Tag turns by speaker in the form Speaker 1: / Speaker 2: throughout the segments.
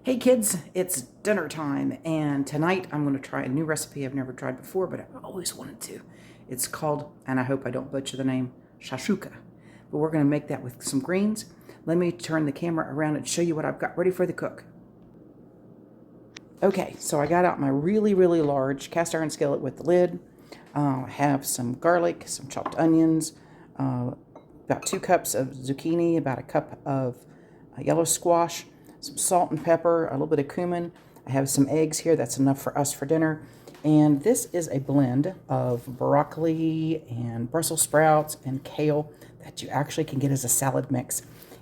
Speaker 1: Hey kids, it's dinner time, and tonight I'm going to try a new recipe I've never tried before, but I've always wanted to. It's called, and I hope I don't butcher the name, Shakshuka. But we're going to make that with some greens. Let me turn the camera around and show you what I've got ready for the cook. Okay, so I got out my really large cast iron skillet with the lid. I have some garlic, some chopped onions, about 2 cups of zucchini, about a cup of yellow squash, some salt and pepper, a little bit of cumin. I have some eggs here. That's enough for us for dinner. And this is a blend of broccoli and Brussels sprouts and kale that you actually can get as a salad mix.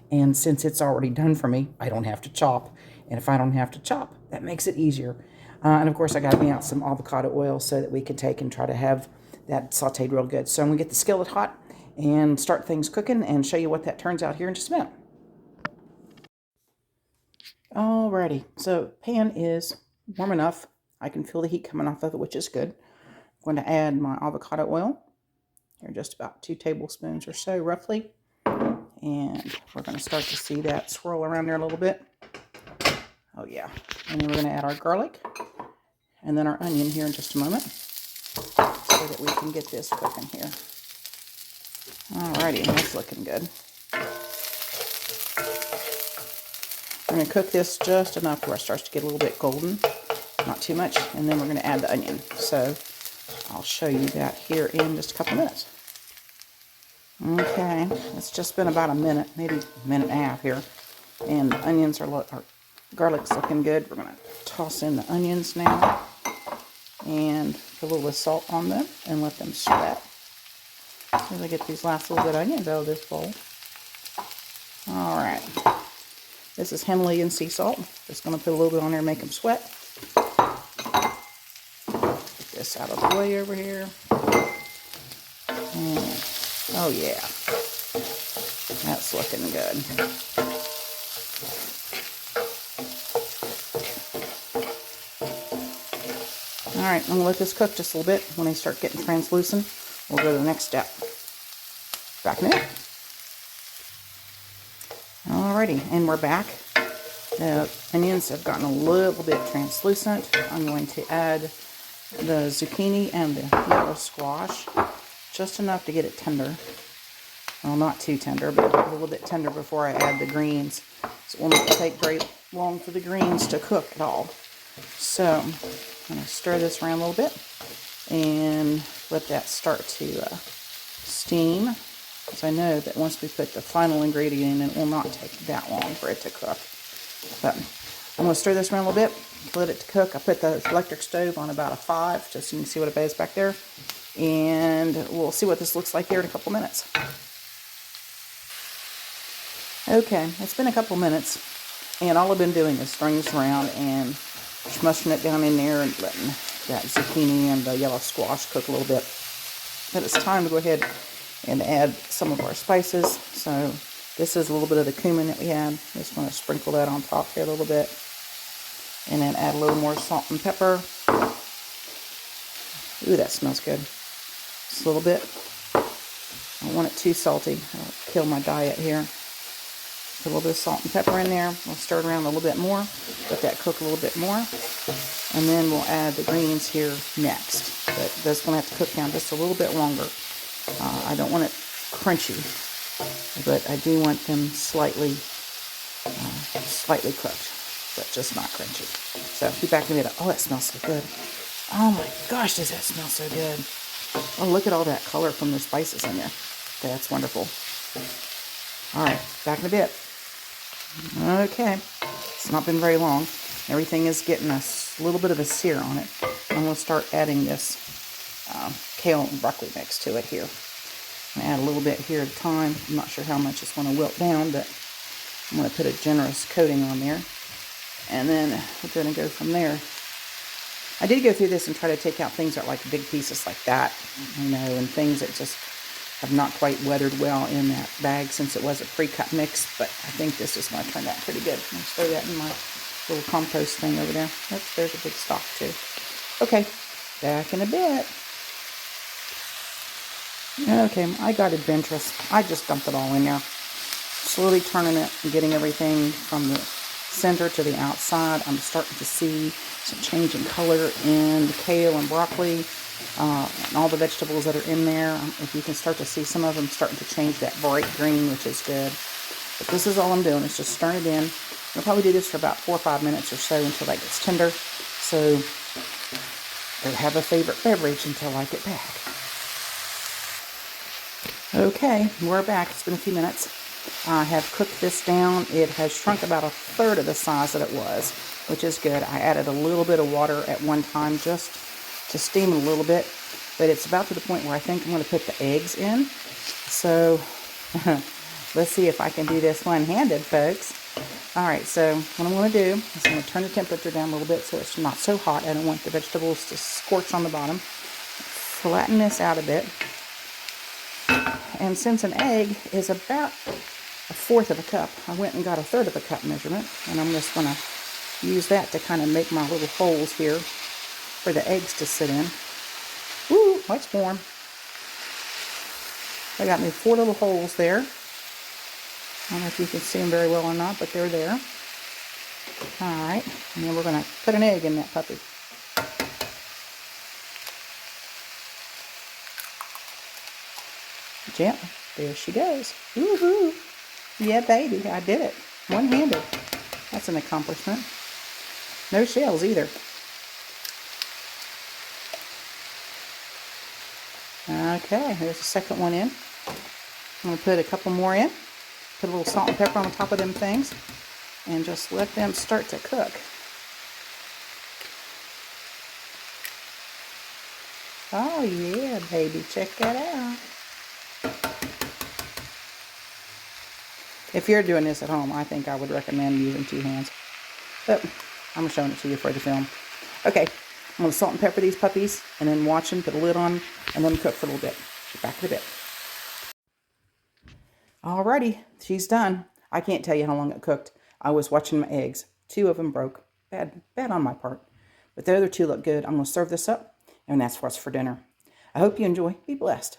Speaker 1: And since it's already done for me, I don't have to chop. And if I don't have to chop, that makes it easier. And of course, I got me out some avocado oil so that we can take and try to have that sauteed real good. So I'm going to get the skillet hot and start things cooking and show you what that turns out here in just a minute. Alrighty, so pan is warm enough. I can feel the heat coming off of it, which is good. I'm going to add my avocado oil. Here, just about 2 tablespoons or so, roughly. And we're going to start to see that swirl around there a little bit. Oh yeah. And then we're going to add our garlic and then our onion here in just a moment so that we can get this cooking here. Alrighty, that's looking good. We're going to cook this just enough where it starts to get a little bit golden, not too much, and then we're going to add the onion. So I'll show you that here in just a couple minutes. Okay, it's just been about a minute, maybe a minute and a half here, and the onions our garlic's looking good. We're going to toss in the onions now and put a little bit of salt on them and let them sweat. As I get these last little bit of onions out of this bowl. All right. This is Himalayan sea salt. Just going to put a little bit on there and make them sweat. Get this out of the way over here. And, oh yeah, that's looking good. All right, I'm going to let this cook just a little bit. When they start getting translucent, we'll go to the next step. Back in a minute. Alrighty, and we're back. The onions have gotten a little bit translucent. I'm going to add the zucchini and the yellow squash, just enough to get it tender. Well, not too tender, but a little bit tender before I add the greens. So it will not take very long for the greens to cook at all. So I'm going to stir this around a little bit and let that start to steam. Because I know that once we put the final ingredient in, it will not take that long for it to cook. But I'm going to stir this around a little bit, let it to cook. I put the electric stove on about a 5, just so you can see what it is back there. And we'll see what this looks like here in a couple minutes. Okay, it's been a couple minutes, and all I've been doing is stirring this around and smushing it down in there and letting that zucchini and the yellow squash cook a little bit. But it's time to go ahead and add some of our spices. So this is a little bit of the cumin that we had. Just want to sprinkle that on top here a little bit. And then add a little more salt and pepper. Ooh, that smells good. Just a little bit. I don't want it too salty. It'll kill my diet here. Put a little bit of salt and pepper in there. We'll stir it around a little bit more. Let that cook a little bit more. And then we'll add the greens here next. But this one have to cook down just a little bit longer. I don't want it crunchy, but I do want them slightly cooked, but just not crunchy. So be back in a minute. Oh, that smells so good. Oh my gosh, does that smell so good. Oh, look at all that color from the spices in there. That's wonderful. All right, back in a bit. Okay, it's not been very long. Everything is getting a little bit of a sear on it. I'm going to start adding this kale and broccoli mix to it here. I'm going to add a little bit here at a time. I'm not sure how much it's going to wilt down, but I'm going to put a generous coating on there. And then we're going to go from there. I did go through this and try to take out things that are like big pieces like that, you know, and things that just have not quite weathered well in that bag since it was a pre-cut mix, but I think this is going to turn out pretty good. I'm going to throw that in my little compost thing over there. Oops, there's a big stalk too. Okay, back in a bit. Okay, I got adventurous. I just dumped it all in there. Slowly turning it and getting everything from the center to the outside. I'm starting to see some change in color in the kale and broccoli and all the vegetables that are in there. If you can start to see some of them starting to change that bright green, which is good. But this is all I'm doing, is just stirring it in. I'll probably do this for about 4 or 5 minutes or so until that gets tender. So I have a favorite beverage until I get back. Okay, we're back. It's been a few minutes. I have cooked this down. It has shrunk about a third of the size that it was, which is good. I added a little bit of water at one time just to steam it a little bit, but it's about to the point where I think I'm going to put the eggs in. So let's see if I can do this one-handed, folks. Alright, so what I'm going to do is I'm going to turn the temperature down a little bit so it's not so hot. I don't want the vegetables to scorch on the bottom. Flatten this out a bit. And since an egg is about 1/4 of a cup, I went and got 1/3 of a cup measurement. And I'm just going to use that to kind of make my little holes here for the eggs to sit in. Ooh, that's warm. I got me 4 little holes there. I don't know if you can see them very well or not, but they're there. Alright, and then we're going to put an egg in that puppy. Gently. There she goes. Woohoo! Yeah, baby, I did it. One-handed. That's an accomplishment. No shells either. Okay, there's the second one in. I'm going to put a couple more in. Put a little salt and pepper on the top of them things. And just let them start to cook. Oh yeah, baby, check that out. If you're doing this at home, I think I would recommend using 2 hands. But I'm showing it to you for the film. Okay, I'm going to salt and pepper these puppies and then watch them, put a lid on, and let them cook for a little bit. Get back in a bit. Alrighty, she's done. I can't tell you how long it cooked. I was watching my eggs. 2 of them broke. Bad on my part. But the other 2 look good. I'm going to serve this up, and that's what's for dinner. I hope you enjoy. Be blessed.